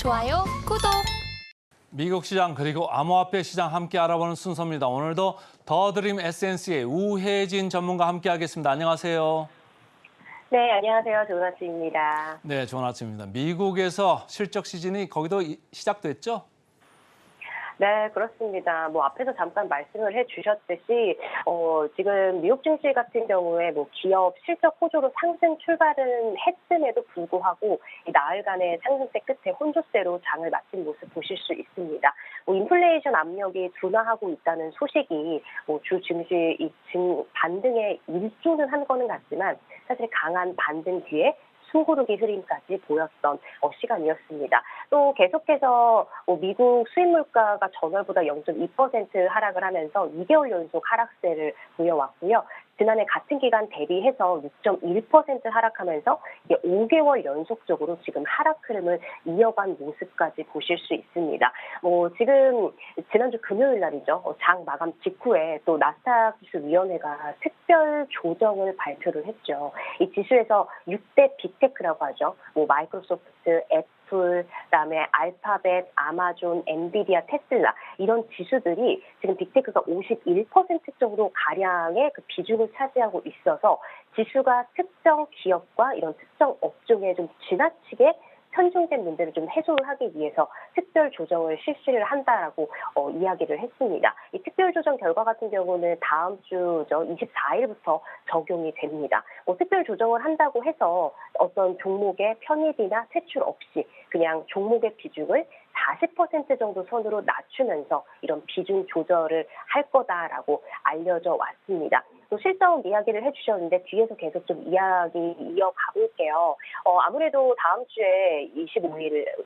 좋아요, 구독. 미국 시장 그리고 암호화폐 시장 함께 알아보는 순서입니다. 오늘도 더드림 에센스의 우혜진 전문가 함께하겠습니다. 안녕하세요. 네, 안녕하세요. 좋은 아침입니다. 네, 좋은 아침입니다. 미국에서 실적 시즌이 거기도 시작됐죠? 네, 그렇습니다. 앞에서 잠깐 말씀을 해주셨듯이, 지금 미국 증시 같은 경우에 기업 실적 호조로 상승 출발은 했음에도 불구하고 이 나흘간의 상승세 끝에 혼조세로 장을 마친 모습 보실 수 있습니다. 인플레이션 압력이 둔화하고 있다는 소식이 주 증시 반등에 일조는 한 거는 같지만 사실 강한 반등 뒤에 숨고르기 흐름까지 보였던 시간이었습니다. 또 계속해서 미국 수입 물가가 전월보다 0.2% 하락을 하면서 2개월 연속 하락세를 보여왔고요. 지난해 같은 기간 대비해서 6.1% 하락하면서 5개월 연속적으로 지금 하락 흐름을 이어간 모습까지 보실 수 있습니다. 지금 지난주 금요일 날이죠. 장 마감 직후에 또 나스닥 지수위원회가 특별 조정을 발표를 했죠. 이 지수에서 6대 빅테크라고 하죠. 마이크로소프트, 애플, 그다음에 알파벳, 아마존, 엔비디아, 테슬라 이런 지수들이 지금 빅테크가 51% 정도 가량의 그 비중을 차지하고 있어서 지수가 특정 기업과 이런 특정 업종에 좀 지나치게 편중된 문제를 좀 해소를 하기 위해서 특별 조정을 실시를 한다라고 이야기를 했습니다. 이 특별 조정 결과 같은 경우는 다음 주죠, 24일부터 적용이 됩니다. 특별 조정을 한다고 해서 어떤 종목의 편입이나 퇴출 없이 그냥 종목의 비중을 40% 정도 선으로 낮추면서 이런 비중 조절을 할 거다라고 알려져 왔습니다. 또 실적 이야기를 해주셨는데 뒤에서 계속 좀 이야기 이어가 볼게요. 아무래도 다음 주에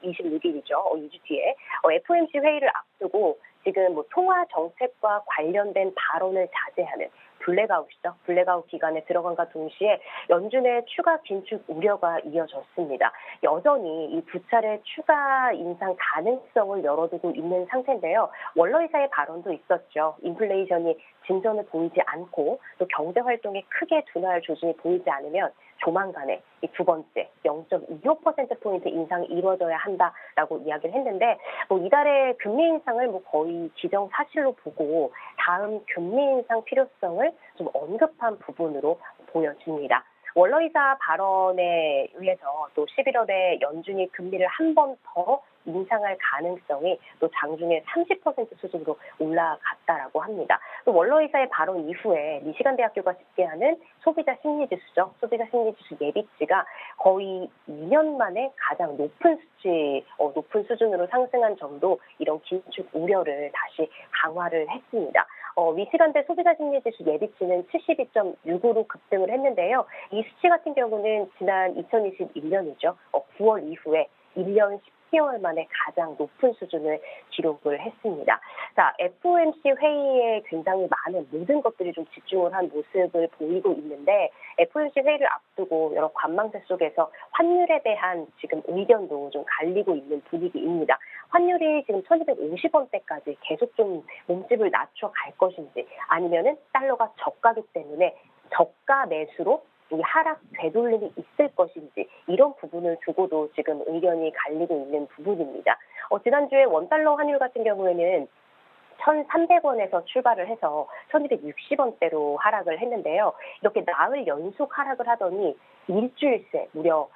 26일이죠. 2주 뒤에 FOMC 회의를 앞두고 지금 통화 정책과 관련된 발언을 자제하는 블랙아웃이죠. 블랙아웃 기간에 들어간과 동시에 연준의 추가 긴축 우려가 이어졌습니다. 여전히 이 두 차례 추가 인상 가능성을 열어두고 있는 상태인데요. 월러이사의 발언도 있었죠. 인플레이션이 진전을 보이지 않고 또 경제 활동에 크게 둔화할 조짐이 보이지 않으면 조만간에 이 두 번째 0.25%포인트 인상이 이루어져야 한다라고 이야기를 했는데 이달의 금리 인상을 거의 기정사실로 보고 다음 금리 인상 필요성을 좀 언급한 부분으로 보여집니다. 월러이사 발언에 의해서 또 11월에 연준이 금리를 한 번 더 인상할 가능성이 또 장중에 30% 수준으로 올라갔다라고 합니다. 또 월러이사의 발언 이후에 미시간 대학교가 집계하는 소비자 심리지수죠. 소비자 심리지수 예비치가 거의 2년 만에 가장 높은 높은 수준으로 상승한 정도 이런 긴축 우려를 다시 강화를 했습니다. 미시간대 소비자 심리지수 예비치는 72.6으로 급등을 했는데요. 이 수치 같은 경우는 지난 2021년이죠. 9월 이후에 1년 10개월 만에 가장 높은 수준을 기록을 했습니다. 자, FOMC 회의에 굉장히 많은 모든 것들이 좀 집중을 한 모습을 보이고 있는데 FOMC 회의를 앞두고 여러 관망세 속에서 환율에 대한 지금 의견도 좀 갈리고 있는 분위기입니다. 환율이 지금 1250원대까지 계속 좀 몸집을 낮춰 갈 것인지 아니면은 달러가 저가기 때문에 저가 매수로 이 하락 되돌림이 있을 것인지 이런 부분을 두고도 지금 의견이 갈리고 있는 부분입니다. 지난주에 원달러 환율 같은 경우에는 1,300원에서 출발을 해서 1,260원대로 하락을 했는데요. 이렇게 나흘 연속 하락을 하더니 일주일 새 무려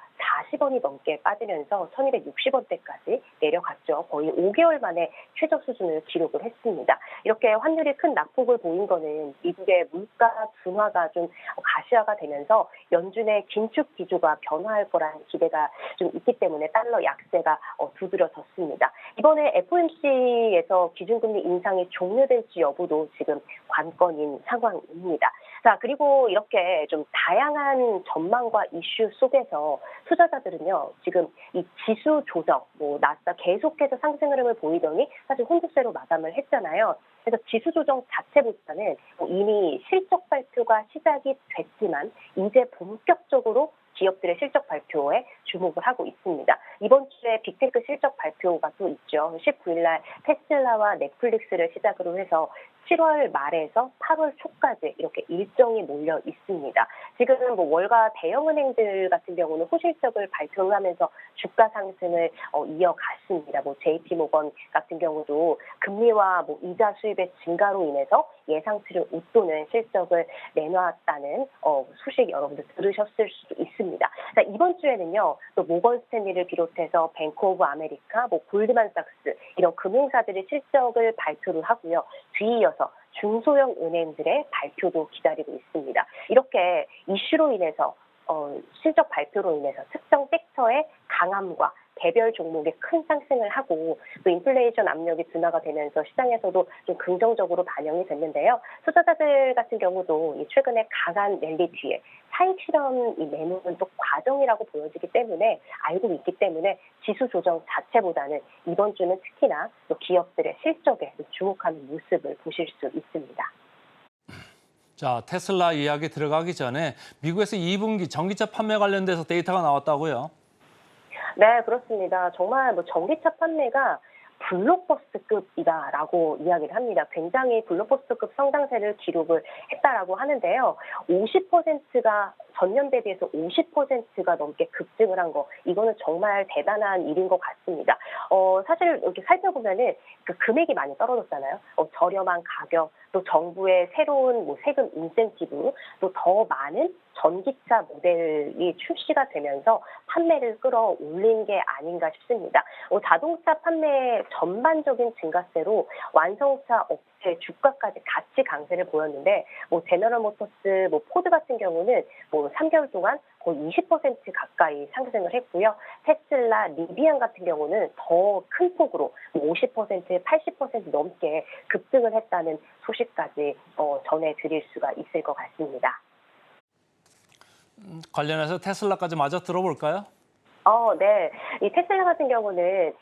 40원이 넘게 빠지면서 1,260원대까지 내려갔죠. 거의 5개월 만에 최저 수준을 기록을 했습니다. 이렇게 환율이 큰 낙폭을 보인 거는 미국의 물가 둔화가 좀 가시화가 되면서 연준의 긴축 기조가 변화할 거라는 기대가 좀 있기 때문에 달러 약세가 두드러졌습니다. 이번에 FOMC에서 기준금리 인상이 종료될지 여부도 지금 관건인 상황입니다. 자, 그리고 이렇게 좀 다양한 전망과 이슈 속에서 투자자들은요, 지금 이 지수 조정, 나스닥 계속해서 상승 흐름을 보이더니 사실 혼조세로 마감을 했잖아요. 그래서 지수 조정 자체보다는 이미 실적 발표가 시작이 됐지만 이제 본격적으로 기업들의 실적 발표에 주목을 하고 있습니다. 이번 주에 빅테크 실적 발표가 또 있죠. 19일 날 테슬라와 넷플릭스를 시작으로 해서 7월 말에서 8월 초까지 이렇게 일정이 몰려 있습니다. 지금 뭐 월가 대형은행들 같은 경우는 호실적을 발표하면서 주가 상승을 이어갔습니다. 뭐 JP모건 같은 경우도 금리와 뭐 이자 수입의 증가로 인해서 예상치를 웃도는 실적을 내놓았다는 소식 여러분들 들으셨을 수도 있습니다. 자, 이번 주에는요, 또 모건 스탠리를 비롯해서 뱅크 오브 아메리카, 뭐 골드만삭스 이런 금융사들의 실적을 발표를 하고요. 뒤이어서 중소형 은행들의 발표도 기다리고 있습니다. 이렇게 이슈로 인해서 실적 발표로 인해서 특정 섹터의 강함과 개별 종목에 큰 상승을 하고 또 인플레이션 압력이 둔화가 되면서 시장에서도 좀 긍정적으로 반영이 됐는데요. 투자자들 같은 경우도 최근에 강한 랠리 뒤에 차익 실현 내놓는 또 과정이라고 보여지기 때문에 알고 있기 때문에 지수 조정 자체보다는 이번 주는 특히나 또 기업들의 실적에 주목하는 모습을 보실 수 있습니다. 자, 테슬라 이야기 들어가기 전에 미국에서 2분기 전기차 판매 관련돼서 데이터가 나왔다고요? 네, 그렇습니다. 정말 뭐 전기차 판매가 블록버스트급이다라고 이야기를 합니다. 굉장히 블록버스트급 성장세를 기록을 했다라고 하는데요. 50%가 전년 대비해서 50%가 넘게 급증을 한 거, 이거는 정말 대단한 일인 것 같습니다. 사실 이렇게 살펴보면은 그 금액이 많이 떨어졌잖아요. 저렴한 가격, 또 정부의 새로운 뭐 세금 인센티브, 또 더 많은 전기차 모델이 출시가 되면서 판매를 끌어올린 게 아닌가 싶습니다. 자동차 판매 전반적인 증가세로 완성차 업체 주가까지 같이 강세를 보였는데, 뭐 제너럴 모터스, 뭐 포드 같은 경우는 뭐 3개월 동안 거의 20% 가까이 상승을 했고요. 테슬라, 리비안 같은 경우는 더 큰 폭으로 50%, 80% 넘게 급등을 했다는 소식까지 전해드릴 수가 있을 것 같습니다. 관련해서 테슬라까지 마저 들어볼까요? 네. 이 테슬라 같은 경우는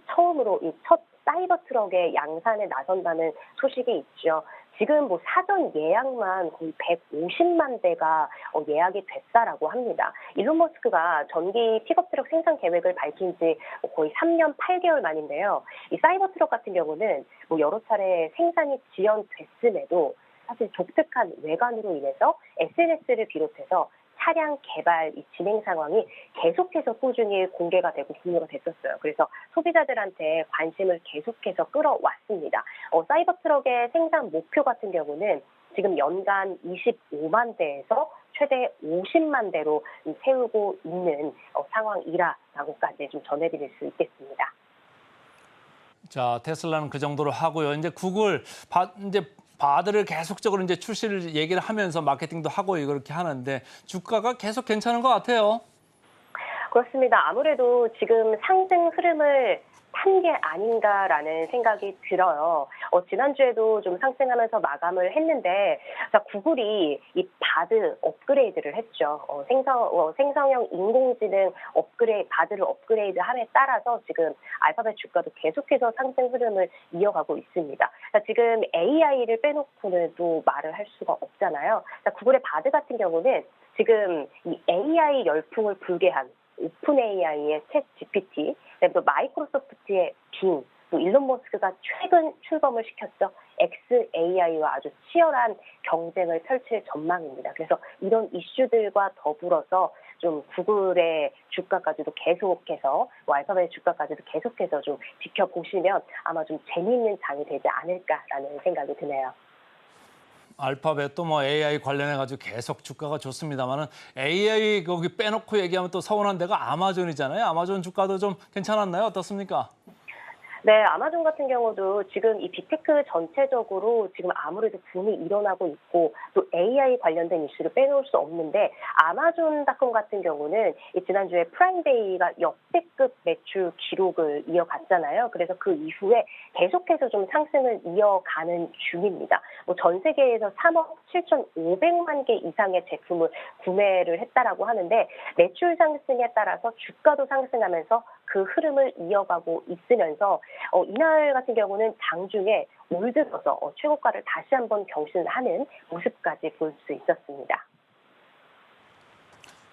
처음으로 이 첫 사이버 트럭의 양산에 나선다는 소식이 있죠. 지금 뭐 사전 예약만 거의 150만 대가 예약이 됐다라고 합니다. 일론 머스크가 전기 픽업 트럭 생산 계획을 밝힌 지 거의 3년 8개월 만인데요. 이 사이버 트럭 같은 경우는 뭐 여러 차례 생산이 지연됐음에도 사실 독특한 외관으로 인해서 SNS를 비롯해서 차량 개발 진행 상황이 계속해서 꾸준히 공개가 되고 공유가 됐었어요. 그래서 소비자들한테 관심을 계속해서 끌어왔습니다. 사이버 트럭의 생산 목표 같은 경우는 지금 연간 25만 대에서 최대 50만 대로 세우고 있는 상황이라고까지 좀 전해드릴 수 있겠습니다. 자, 테슬라는 그 정도로 하고요. 이제 구글 이제 바드를 계속적으로 이제 출시를 얘기를 하면서 마케팅도 하고 이렇게 하는데 주가가 계속 괜찮은 것 같아요. 그렇습니다. 아무래도 지금 상승 흐름을 탄 게 아닌가라는 생각이 들어요. 지난주에도 좀 상승하면서 마감을 했는데, 자, 구글이 이 바드 업그레이드를 했죠. 생성형 인공지능 바드를 업그레이드함에 따라서 지금 알파벳 주가도 계속해서 상승 흐름을 이어가고 있습니다. 자, 지금 AI를 빼놓고는 또 말을 할 수가 없잖아요. 자, 구글의 바드 같은 경우는 지금 이 AI 열풍을 불게 한 오픈 AI의 챗 GPT, 그리고 또 마이크로소프트의 빙, 또 일론 머스크가 최근 출범을 시켰죠. XAI와 아주 치열한 경쟁을 펼칠 전망입니다. 그래서 이런 이슈들과 더불어서 좀 구글의 주가까지도 계속해서, 알파벳 주가까지도 계속해서 좀 지켜보시면 아마 좀 재미있는 장이 되지 않을까라는 생각이 드네요. 알파벳도 뭐 AI 관련해가지고 계속 주가가 좋습니다만은 AI 거기 빼놓고 얘기하면 또 서운한 데가 아마존이잖아요. 아마존 주가도 좀 괜찮았나요? 어떻습니까? 네, 아마존 같은 경우도 지금 이 빅테크 전체적으로 지금 아무래도 붐이 일어나고 있고 또 AI 관련된 이슈를 빼놓을 수 없는데 아마존닷컴 같은 경우는 지난주에 프라임데이가 역대급 매출 기록을 이어갔잖아요. 그래서 그 이후에 계속해서 좀 상승을 이어가는 중입니다. 뭐 전 세계에서 3억 7,500만 개 이상의 제품을 구매를 했다라고 하는데 매출 상승에 따라서 주가도 상승하면서 그 흐름을 이어가고 있으면서 이날 같은 경우는 장중에 올 들어서 최고가를 다시 한번 경신하는 모습까지 볼 수 있었습니다.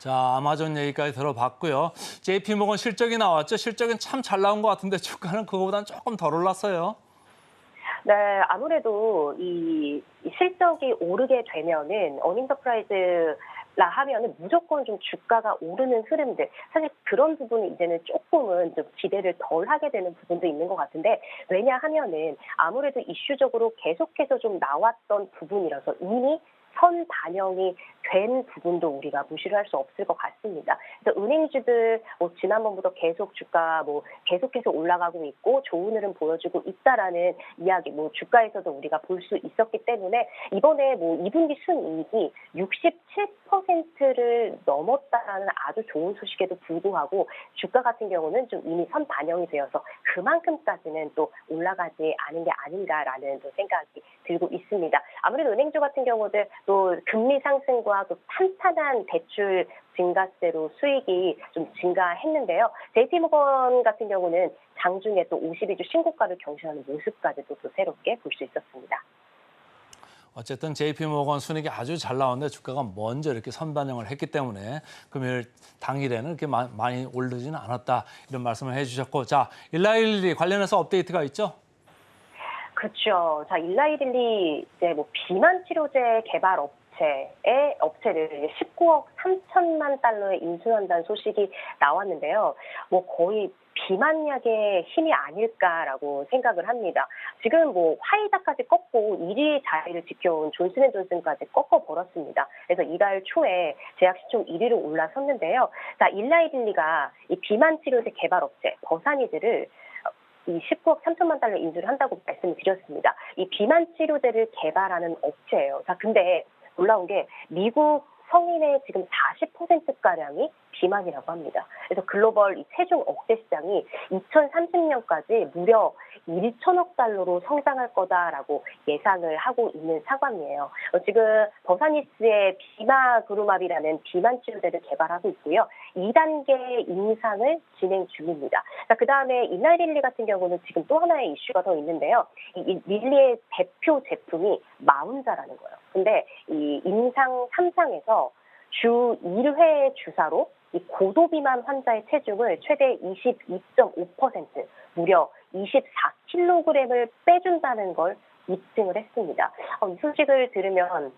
자, 아마존 얘기까지 들어봤고요. JP모건 실적이 나왔죠. 실적은 참 잘 나온 것 같은데 주가는 그거보다는 조금 덜 올랐어요. 네, 아무래도 이 실적이 오르게 되면은 어닝서프라이즈라 하면은 무조건 좀 주가가 오르는 흐름들, 사실 그런 부분이 이제는 조금은 좀 기대를 덜 하게 되는 부분도 있는 것 같은데, 왜냐하면은 아무래도 이슈적으로 계속해서 좀 나왔던 부분이라서 이미 선 반영이 된 부분도 우리가 무시를 할 수 없을 것 같습니다. 그래서 은행주들 지난번부터 계속 주가 계속해서 올라가고 있고 좋은 흐름 보여주고 있다라는 이야기 주가에서도 우리가 볼 수 있었기 때문에 이번에 2분기 순이익이 67%를 넘었다라는 아주 좋은 소식에도 불구하고 주가 같은 경우는 좀 이미 선 반영이 되어서 그만큼까지는 또 올라가지 않은 게 아닌가라는 또 생각이 들고 있습니다. 아무래도 은행주 같은 경우들 또 금리 상승과 또 탄탄한 대출 증가세로 수익이 좀 증가했는데요. JP모건 같은 경우는 장중에 또 52주 신고가를 경신하는 모습까지도 또 새롭게 볼 수 있었습니다. 어쨌든 JP모건 순이익이 아주 잘 나왔는데 주가가 먼저 이렇게 선반영을 했기 때문에 금요일 당일에는 이렇게 많이 오르지는 않았다 이런 말씀을 해주셨고, 자, 일라일리 관련해서 업데이트가 있죠? 그렇죠. 자, 일라이릴리 이제 비만 치료제 개발 업체를 19억 3천만 달러에 인수한다는 소식이 나왔는데요. 거의 비만약의 힘이 아닐까라고 생각을 합니다. 지금 화이자까지 꺾고 1위 자리를 지켜온 존슨앤존슨까지 꺾어버렸습니다. 그래서 이달 초에 제약 시총 1위로 올라섰는데요. 자, 일라이릴리가 이 비만 치료제 개발 업체 버사니즈를 이 19억 3천만 달러 인수를 한다고 말씀을 드렸습니다. 이 비만 치료제를 개발하는 업체예요. 자, 근데 놀라운 게 미국 성인의 지금 40%가량이 비만이라고 합니다. 그래서 글로벌 이 체중 억제 시장이 2030년까지 무려 1천억 달러로 성장할 거다라고 예상을 하고 있는 상황이에요. 지금 버사니스의 비마그루맙이라는 비만 치료제를 개발하고 있고요. 2단계 임상을 진행 중입니다. 그다음에 일라릴리 같은 경우는 지금 또 하나의 이슈가 더 있는데요. 이 릴리의 대표 제품이 마운자라는 거예요. 근데 이 임상 3상에서 주 1회 주사로 이 고도비만 환자의 체중을 최대 22.5% 무려 24kg을 빼준다는 걸 입증을 했습니다. 이 소식을 들으면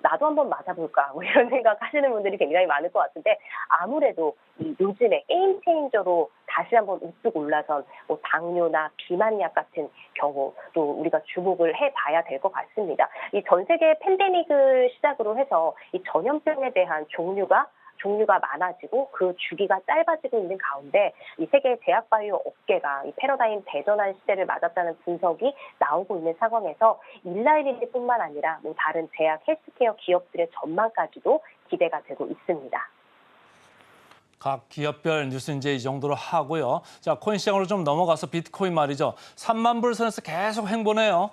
나도 한번 맞아볼까 이런 생각하시는 분들이 굉장히 많을 것 같은데, 아무래도 이 요즘에 게임 체인저로 다시 한번 우뚝 올라선 당뇨나 비만약 같은 경우 또 우리가 주목을 해봐야 될 것 같습니다. 이 전 세계 팬데믹을 시작으로 해서 이 전염병에 대한 종류가 많아지고 그 주기가 짧아지고 있는 가운데 이 세계 제약바이오 업계가 이 패러다임 대전환 시대를 맞았다는 분석이 나오고 있는 상황에서 일라이릴리뿐만 아니라 다른 제약 헬스케어 기업들의 전망까지도 기대가 되고 있습니다. 각 기업별 뉴스 이제 이 정도로 하고요. 자, 코인 시장으로 좀 넘어가서 비트코인 말이죠. 3만 불 선에서 계속 횡보네요.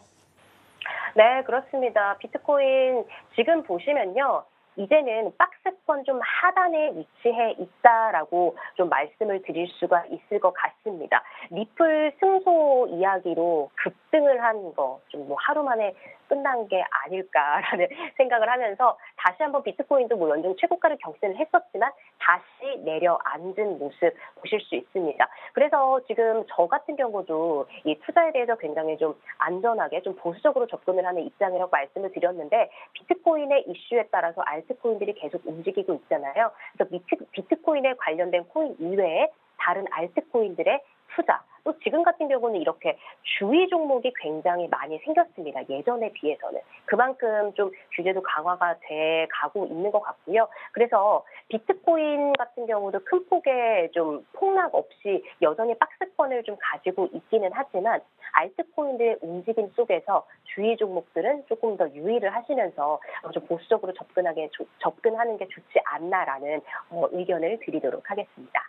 네, 그렇습니다. 비트코인 지금 보시면요. 이제는 박스권 좀 하단에 위치해 있다라고 좀 말씀을 드릴 수가 있을 것 같습니다. 리플 승소 이야기로 급등을 한 거 좀 하루 만에 끝난 게 아닐까라는 생각을 하면서 다시 한번 비트코인도 연중 최고가를 경신을 했었지만 다시 내려앉은 모습 보실 수 있습니다. 그래서 지금 저 같은 경우도 이 투자에 대해서 굉장히 좀 안전하게 좀 보수적으로 접근을 하는 입장이라고 말씀을 드렸는데, 비트코인의 이슈에 따라서 알트코인들이 계속 움직이고 있잖아요. 그래서 비트코인에 관련된 코인 이외에 다른 알트코인들의 투자, 또 지금 같은 경우는 이렇게 주의 종목이 굉장히 많이 생겼습니다. 예전에 비해서는. 그만큼 좀 규제도 강화가 돼 가고 있는 것 같고요. 그래서 비트코인 같은 경우도 큰 폭의 좀 폭락 없이 여전히 박스권을 좀 가지고 있기는 하지만 알트코인들의 움직임 속에서 주의 종목들은 조금 더 유의를 하시면서 좀 보수적으로 접근하는 게 좋지 않나라는 의견을 드리도록 하겠습니다.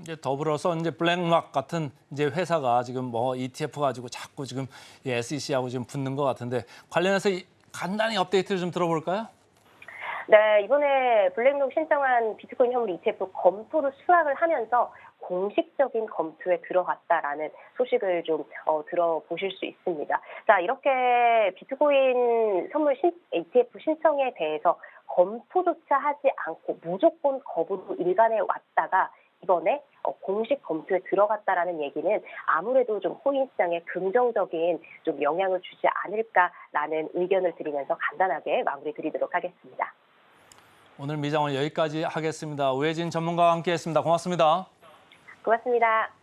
이제 더불어서 이제 블랙락 같은 이제 회사가 지금 ETF 가지고 자꾸 지금 SEC하고 지금 붙는 것 같은데, 관련해서 간단히 업데이트를 좀 들어볼까요? 네, 이번에 블랙록 신청한 비트코인 현물 ETF 검토를 수락을 하면서 공식적인 검토에 들어갔다라는 소식을 좀 들어보실 수 있습니다. 자, 이렇게 비트코인 선물 ETF 신청에 대해서 검토조차 하지 않고 무조건 거부로 일관해 왔다가 이번에 공식 검토에 들어갔다라는 얘기는 아무래도 좀 코인 시장에 긍정적인 좀 영향을 주지 않을까라는 의견을 드리면서 간단하게 마무리 드리도록 하겠습니다. 오늘 미장원 여기까지 하겠습니다. 우혜진 전문가와 함께했습니다. 고맙습니다. 고맙습니다.